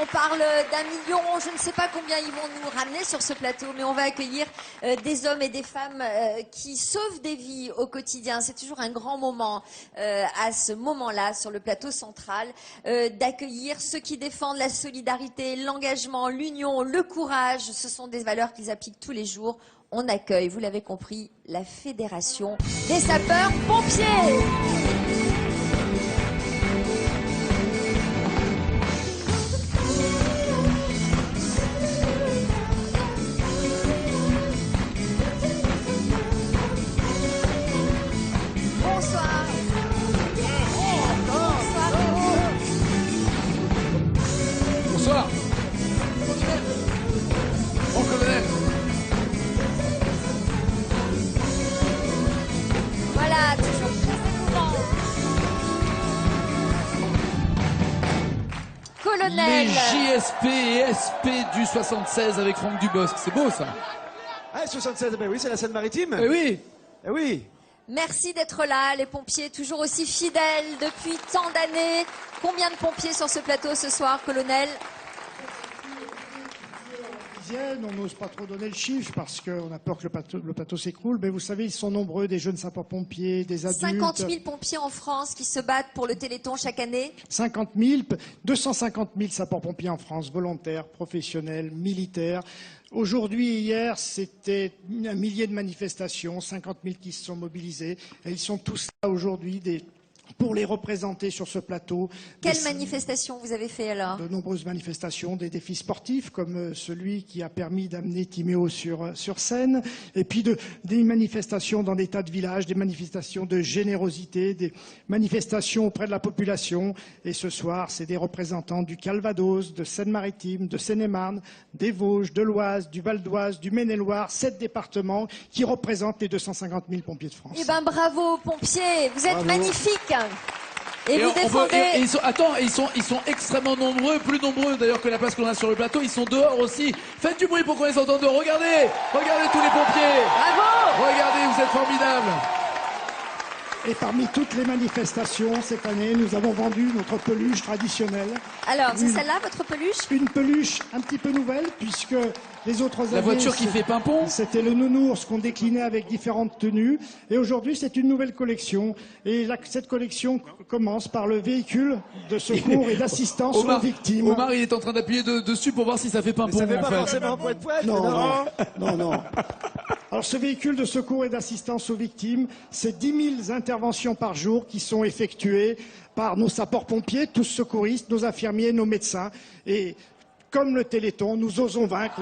On parle d'1 million, je ne sais pas combien ils vont nous ramener sur ce plateau, mais on va accueillir des hommes et des femmes qui sauvent des vies au quotidien. C'est toujours un grand moment à ce moment-là, sur le plateau central, d'accueillir ceux qui défendent la solidarité, l'engagement, l'union, le courage. Ce sont des valeurs qu'ils appliquent tous les jours. On accueille, vous l'avez compris, la Fédération des sapeurs-pompiers. Bonsoir. Mon colonel. Voilà, toujours très émouvant. Colonel. Les JSP et SP du 76 avec Franck Dubosc. C'est beau ça. Ah, 76, ben oui, c'est la Seine-Maritime. Eh oui. Eh oui. Merci d'être là, les pompiers, toujours aussi fidèles depuis tant d'années. Combien de pompiers sur ce plateau ce soir, colonel? On n'ose pas trop donner le chiffre parce qu'on a peur que le plateau s'écroule. Mais vous savez, ils sont nombreux, des jeunes sapeurs-pompiers, des adultes. 50 000 pompiers en France qui se battent pour le Téléthon chaque année. 50 000, 250 000 sapeurs-pompiers en France, volontaires, professionnels, militaires. Aujourd'hui et hier, c'était 1 millier de manifestations, 50 000 qui se sont mobilisés. Et ils sont tous là aujourd'hui pour les représenter sur ce plateau. Quelles manifestations vous avez fait alors? De nombreuses manifestations, des défis sportifs comme celui qui a permis d'amener Timéo sur scène, et puis des manifestations dans des tas de villages, des manifestations de générosité, des manifestations auprès de la population. Et ce soir, c'est des représentants du Calvados, de Seine-Maritime, de Seine-et-Marne, des Vosges, de l'Oise, du Val d'Oise, du Maine-et-Loire, 7 départements qui représentent les 250 000 pompiers de France. Eh ben bravo pompiers, vous êtes Bravo. Magnifiques. Et vous on peut- défendez... et ils sont extrêmement nombreux, plus nombreux d'ailleurs que la place qu'on a sur le plateau. Ils sont dehors aussi. Faites du bruit pour qu'on les entende. Regardez tous les pompiers. Bravo. Regardez, vous êtes formidables. Et parmi toutes les manifestations, cette année, nous avons vendu notre peluche traditionnelle. Alors, c'est Une- celle-là votre peluche? Une peluche un petit peu nouvelle, puisque les autres années... La voiture qui fait pimpon. C'était le nounours qu'on déclinait avec différentes tenues. Et aujourd'hui, c'est une nouvelle collection. Et cette collection commence par le véhicule de secours et d'assistance aux victimes. Omar, il est en train d'appuyer dessus pour voir si ça fait pimpon. Ça fait en pas fait. forcément poète-poète. Non, non. Alors ce véhicule de secours et d'assistance aux victimes, c'est 10 000 interventions par jour qui sont effectuées par nos sapeurs-pompiers, tous secouristes, nos infirmiers, nos médecins. Et comme le Téléthon, nous osons vaincre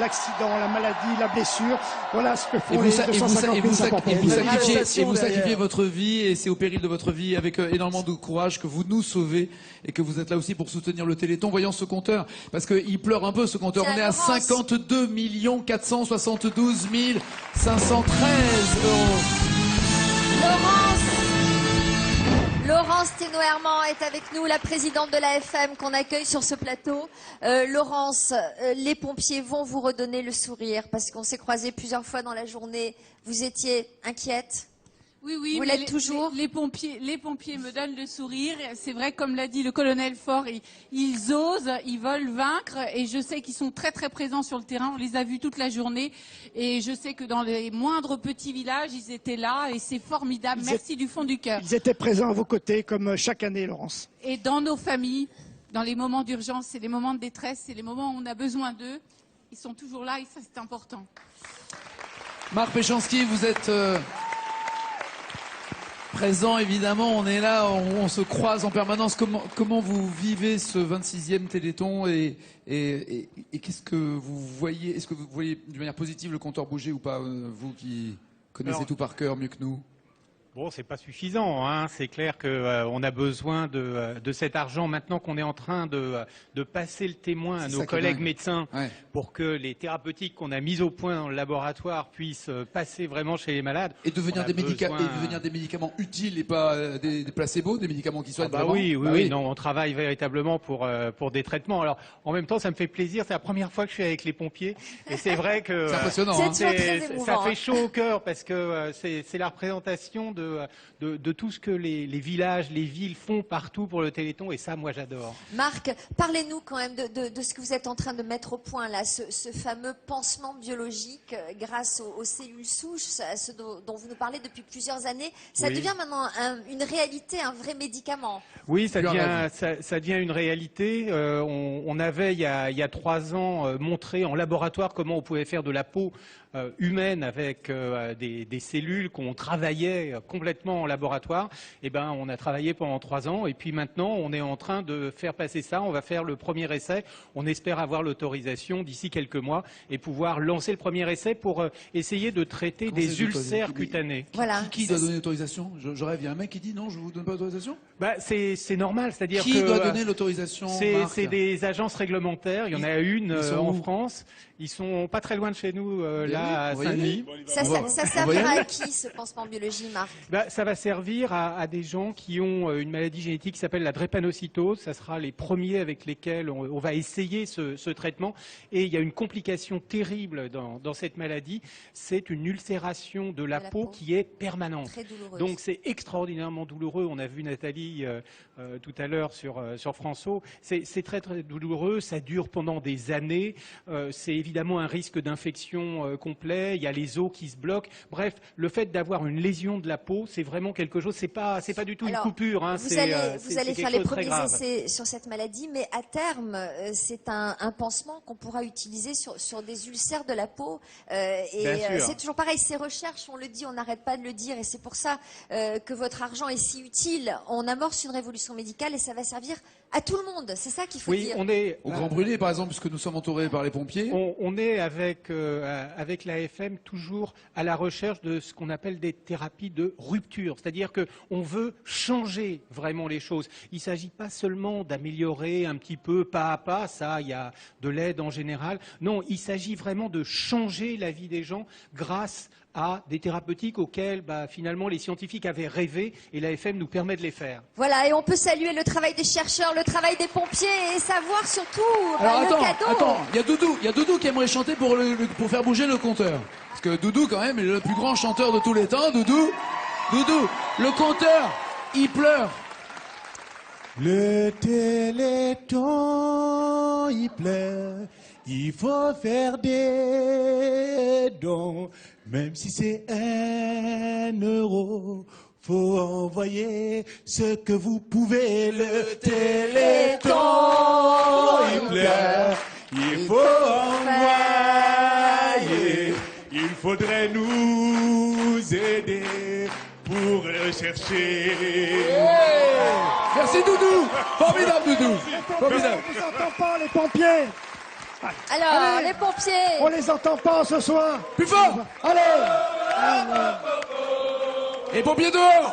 l'accident, la maladie, la blessure. Voilà ce que font les 250 000 sapeurs-pompiers. Vous sacrifiez votre vie, et c'est au péril de votre vie, avec énormément de courage, que vous nous sauvez et que vous êtes là aussi pour soutenir le Téléthon. Voyons ce compteur, parce qu'il pleure un peu ce compteur. Tiens, On est à Laurence. 52 472 513 euros. Laurence Théno-Herman est avec nous, la présidente de la FM qu'on accueille sur ce plateau. Laurence, les pompiers vont vous redonner le sourire parce qu'on s'est croisés plusieurs fois dans la journée. Vous étiez inquiète? Oui, Vous mais l'êtes toujours? les pompiers me donnent le sourire. C'est vrai, comme l'a dit le colonel Faure, ils osent, ils veulent vaincre, et je sais qu'ils sont très très présents sur le terrain. On les a vus toute la journée, et je sais que dans les moindres petits villages, ils étaient là, et c'est formidable. Merci du fond du cœur. Ils étaient présents à vos côtés comme chaque année, Laurence. Et dans nos familles, dans les moments d'urgence, c'est les moments de détresse, c'est les moments où on a besoin d'eux. Ils sont toujours là, et ça c'est important. Marc Péchanski, vous êtes présent, évidemment. On est là, on se croise en permanence. Comment vous vivez ce 26e Téléthon, et qu'est-ce que vous voyez? Est-ce que vous voyez d'une manière positive le compteur bouger ou pas, vous qui connaissez tout par cœur mieux que nous? Bon, c'est pas suffisant, hein. C'est clair qu'on a besoin de cet argent maintenant qu'on est en train de passer le témoin à C'est nos ça qui est collègues dingue. médecins, Ouais. pour que les thérapeutiques qu'on a mises au point dans le laboratoire puissent passer vraiment chez les malades. Et devenir On a des, besoin- et devenir des médicaments utiles et pas des placebos, des médicaments qui soignent Ah bah vraiment. oui, Bah oui, non, on travaille véritablement pour des traitements. Alors, en même temps, ça me fait plaisir. C'est la première fois que je suis avec les pompiers, et c'est vrai que C'est impressionnant. C'est Hein. toujours très émouvant, ça hein. fait chaud au cœur, parce que c'est la représentation de de tout ce que les villages, les villes font partout pour le Téléthon, et ça, moi, j'adore. Marc, parlez-nous quand même de ce que vous êtes en train de mettre au point là, ce fameux pansement biologique grâce aux cellules souches, ce dont vous nous parlez depuis plusieurs années. Ça Oui. devient maintenant une réalité, un vrai médicament. Oui, ça devient une réalité. On avait, il y a 3 ans, montré en laboratoire comment on pouvait faire de la peau humaine avec des cellules qu'on travaillait complètement en laboratoire. Eh ben, on a travaillé pendant 3 ans et puis maintenant, on est en train de faire passer ça. On va faire le premier essai. On espère avoir l'autorisation d'ici quelques mois et pouvoir lancer le premier essai pour essayer de traiter des ulcères cutanés. Voilà. Qui doit donner l'autorisation? Je rêve, il y a un mec qui dit non, je vous donne pas l'autorisation. Bah, c'est normal, c'est-à-dire que Qui doit donner l'autorisation? c'est des agences réglementaires. Il y en a une en France. Ils sont pas très loin de chez nous, là, à Saint-Denis. Ça servira à qui, ce pansement biologique, Marc? Bah, ça va servir à des gens qui ont une maladie génétique qui s'appelle la drépanocytose. Ça sera les premiers avec lesquels on va essayer ce traitement. Et il y a une complication terrible dans cette maladie. C'est une ulcération de la peau qui est permanente. Très douloureuse. Donc c'est extraordinairement douloureux. On a vu Nathalie tout à l'heure sur France-O. C'est très très douloureux. Ça dure pendant des années. C'est évidemment un risque d'infection complet. Il y a les os qui se bloquent. Bref, le fait d'avoir une lésion de la peau, c'est vraiment quelque chose. C'est pas du tout une coupure. Hein. Vous allez faire les premiers essais sur cette maladie, mais à terme, c'est un pansement qu'on pourra utiliser sur des ulcères de la peau. C'est toujours pareil. Ces recherches, on le dit, on n'arrête pas de le dire, et c'est pour ça que votre argent est si utile. On amorce une révolution médicale et ça va servir à tout le monde. C'est ça qu'il faut dire. On est au Grand Brûlé, par exemple, puisque nous sommes entourés par les pompiers. On est avec l'AFM toujours à la recherche de ce qu'on appelle des thérapies de rupture. C'est-à-dire qu'on veut changer vraiment les choses. Il ne s'agit pas seulement d'améliorer un petit peu pas à pas, ça, il y a de l'aide en général. Non, il s'agit vraiment de changer la vie des gens grâce à des thérapeutiques auxquelles finalement les scientifiques avaient rêvé, et l'AFM nous permet de les faire. Voilà, et on peut saluer le travail des chercheurs, le travail des pompiers, et savoir surtout Alors le cadeau. attends, il y a Doudou qui aimerait chanter pour faire bouger le compteur. Parce que Doudou quand même est le plus grand chanteur de tous les temps. Doudou, le compteur, il pleure. Le Téléthon, il pleure. Il faut faire des dons, même si c'est 1 €. Faut envoyer ce que vous pouvez. Le Téléthon, il pleure. Il faut envoyer. Il faudrait nous aider pour le chercher. Merci Doudou. Formidable Doudou. Formidable. On vous entend pas, les pompiers. Alors, Allez, les pompiers. on les entend pas ce soir. Plus fort. Allez. Et pompiers dehors.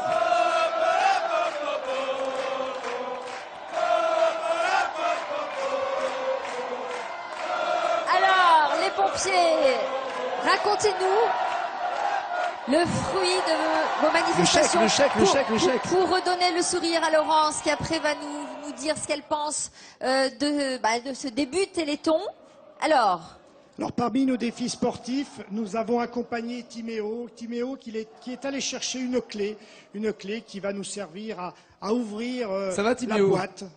Alors, les pompiers, racontez-nous le fruit de vos manifestations. Le chèque. Pour redonner le sourire à Laurence, qui après va nous dire ce qu'elle pense de ce début de Téléthon. Alors, Parmi nos défis sportifs, nous avons accompagné Timéo qui est allé chercher une clé qui va nous servir à ouvrir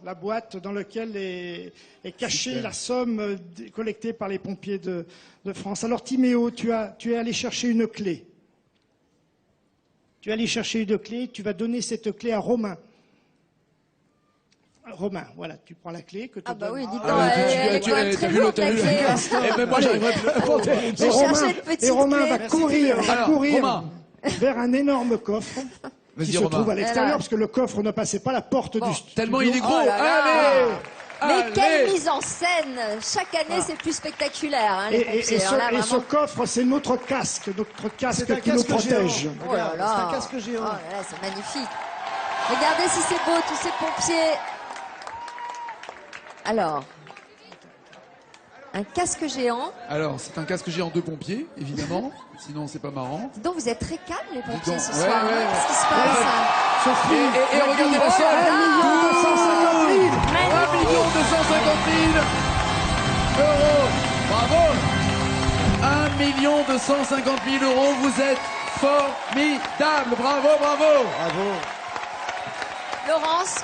la boîte dans laquelle est cachée la somme collectée par les pompiers de France. Alors Timéo, tu es allé chercher une clé. Tu es allé chercher une clé, tu vas donner cette clé à Romain. Romain, voilà, tu prends la clé que tu donnes. Oui, dis donc, elle est quand même très lourde, la clé. Moi j'arriverai plus à porter. Et Romain va courir vers un énorme coffre qui se trouve à l'extérieur, parce que le coffre ne passait pas la porte du studio. Tellement il est gros. Mais quelle mise en scène! Chaque année, c'est plus spectaculaire. Hein, et ce coffre, c'est notre casque qui nous protège. Oh là là. C'est un casque géant. Oh là là, c'est magnifique. Regardez si c'est beau, tous ces pompiers. Alors, un casque géant. Alors, c'est un casque géant de pompiers, évidemment. Sinon, c'est pas marrant. Donc, vous êtes très calmes, les pompiers, donc, ce soir. ouais. Qu'est-ce qui se passe? Et regardez la somme. 1 250 000 euros. Bravo. 1 250 000 euros. Vous êtes Formidable. Bravo, bravo. Bravo. Laurence.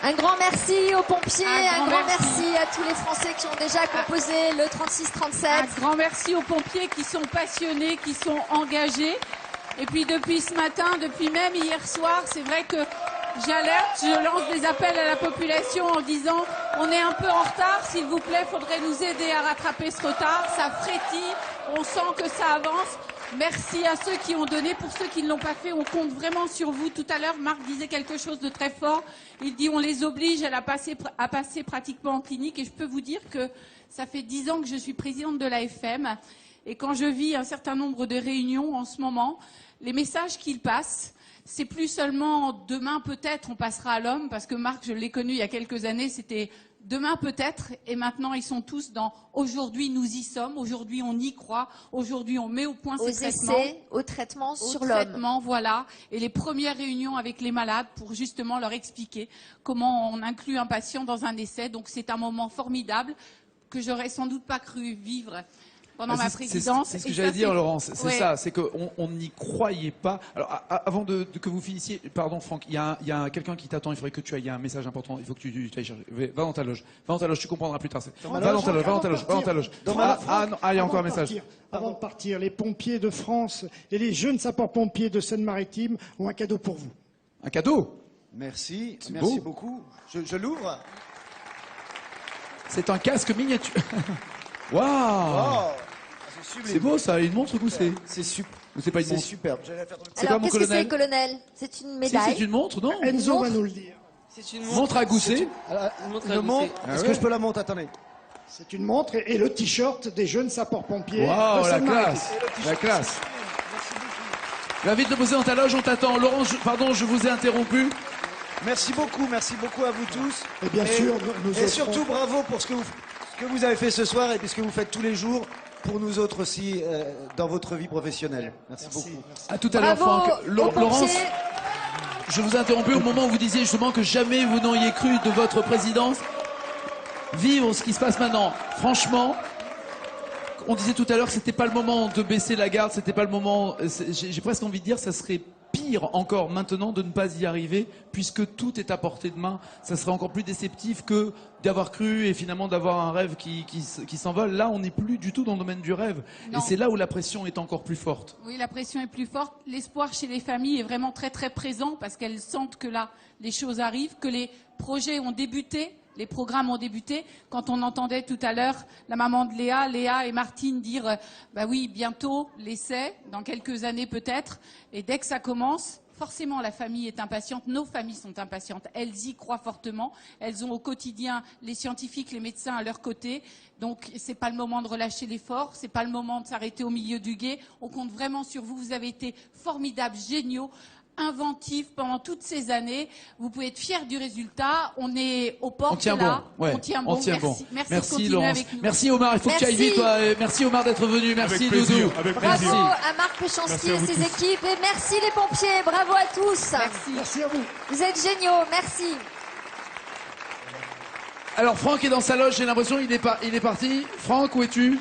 Un grand merci aux pompiers, un grand merci à tous les Français qui ont déjà composé le 36-37. Un grand merci aux pompiers qui sont passionnés, qui sont engagés. Et puis depuis ce matin, depuis même hier soir, c'est vrai que j'alerte, je lance des appels à la population en disant on est un peu en retard, s'il vous plaît, faudrait nous aider à rattraper ce retard. Ça frétille, on sent que ça avance. Merci à ceux qui ont donné. Pour ceux qui ne l'ont pas fait, on compte vraiment sur vous. Tout à l'heure, Marc disait quelque chose de très fort. Il dit on les oblige à passer pratiquement en clinique. Et je peux vous dire que ça fait 10 ans que je suis présidente de l'AFM. Et quand je vis un certain nombre de réunions en ce moment, les messages qu'ils passent, c'est plus seulement demain peut-être on passera à l'homme, parce que Marc, je l'ai connu il y a quelques années, c'était demain peut-être, et maintenant ils sont tous dans aujourd'hui nous y sommes, aujourd'hui on y croit, aujourd'hui on met au point ces traitements. Au traitement sur l'homme. Traitement, voilà, et les premières réunions avec les malades pour justement leur expliquer comment on inclut un patient dans un essai. Donc c'est un moment formidable que j'aurais sans doute pas cru vivre pendant ma présidence. C'est ce que j'allais dire, Laurence. C'est ouais. ça, c'est qu'on n'y croyait pas. Alors, avant que vous finissiez, pardon, Franck, il y a quelqu'un qui t'attend. Il faudrait que tu ailles. Il y a un message important. Il faut que tu ailles chercher. Va dans ta loge. Va dans ta loge. Tu comprendras plus tard. Va dans ta loge. Va dans ta loge. Va dans ta loge. Il y a encore un message. Avant de partir, les pompiers de France et les jeunes sapeurs-pompiers de Seine-Maritime ont un cadeau pour vous. Un cadeau. Merci. C'est Merci beau. beaucoup. Je l'ouvre. C'est un casque miniature. Waouh. Oh, C'est beau ça. Une montre ou c'est super. Ou c'est pas une C'est montre? superbe. J'allais la faire dans le- C'est Alors, pas mon qu'est-ce que c'est, colonel? colonel? C'est une Si, médaille. c'est une montre, non? Enzo montre. va nous le dire. C'est une Montre à gousset. Une montre. Ah Est-ce ouais. que je peux la monter? Attendez. C'est une montre et le t-shirt des jeunes sapeurs-pompiers. Waouh, de la Seine-Maritime. classe. La classe. J'invite de poser dans ta loge, on t'attend. Laurent, pardon, je vous ai interrompu. Merci beaucoup à vous tous. Et bien sûr, nous Et offrons- surtout, bravo pour ce que vous avez fait ce soir et ce que vous faites tous les jours pour nous autres aussi dans votre vie professionnelle. Merci beaucoup. À tout à l'heure, Bravo Franck. aux Laurence, pompiers. je vous ai interrompu au moment où vous disiez justement que jamais vous n'auriez cru de votre présidence vivre ce qui se passe maintenant. Franchement, on disait tout à l'heure que c'était pas le moment de baisser la garde, c'était pas le moment. J'ai presque envie de dire, ça serait pire encore maintenant de ne pas y arriver, puisque tout est à portée de main. Ça serait encore plus déceptif que d'avoir cru et finalement d'avoir un rêve qui s'envole. Là, on n'est plus du tout dans le domaine du rêve. Non. Et c'est là où la pression est encore plus forte. Oui, la pression est plus forte. L'espoir chez les familles est vraiment très très présent parce qu'elles sentent que là, les choses arrivent, que les projets ont débuté, les programmes ont débuté. Quand on entendait tout à l'heure la maman de Léa et Martine dire bah oui, bientôt l'essai, dans quelques années peut-être, et dès que ça commence, forcément la famille est impatiente, nos familles sont impatientes, elles y croient fortement, elles ont au quotidien les scientifiques, les médecins à leur côté, donc c'est pas le moment de relâcher l'effort, c'est pas le moment de s'arrêter au milieu du gué, on compte vraiment sur vous, vous avez été formidables, géniaux, inventifs pendant toutes ces années, vous pouvez être fiers du résultat, on est aux portes On tient là, bon, ouais. on tient bon, merci. Merci de continuer Laurence. avec nous. Merci Omar, il faut que tu ailles Merci. vite, toi. Merci Omar d'être venu, merci Avec plaisir, Doudou. avec Bravo plaisir. à Marc Péchanski Merci à et vous ses tous. équipes. Et merci les pompiers. Bravo à tous. Merci. Merci à vous. Vous êtes géniaux. Merci. Alors Franck est dans sa loge, j'ai l'impression il est parti. Franck, où es-tu?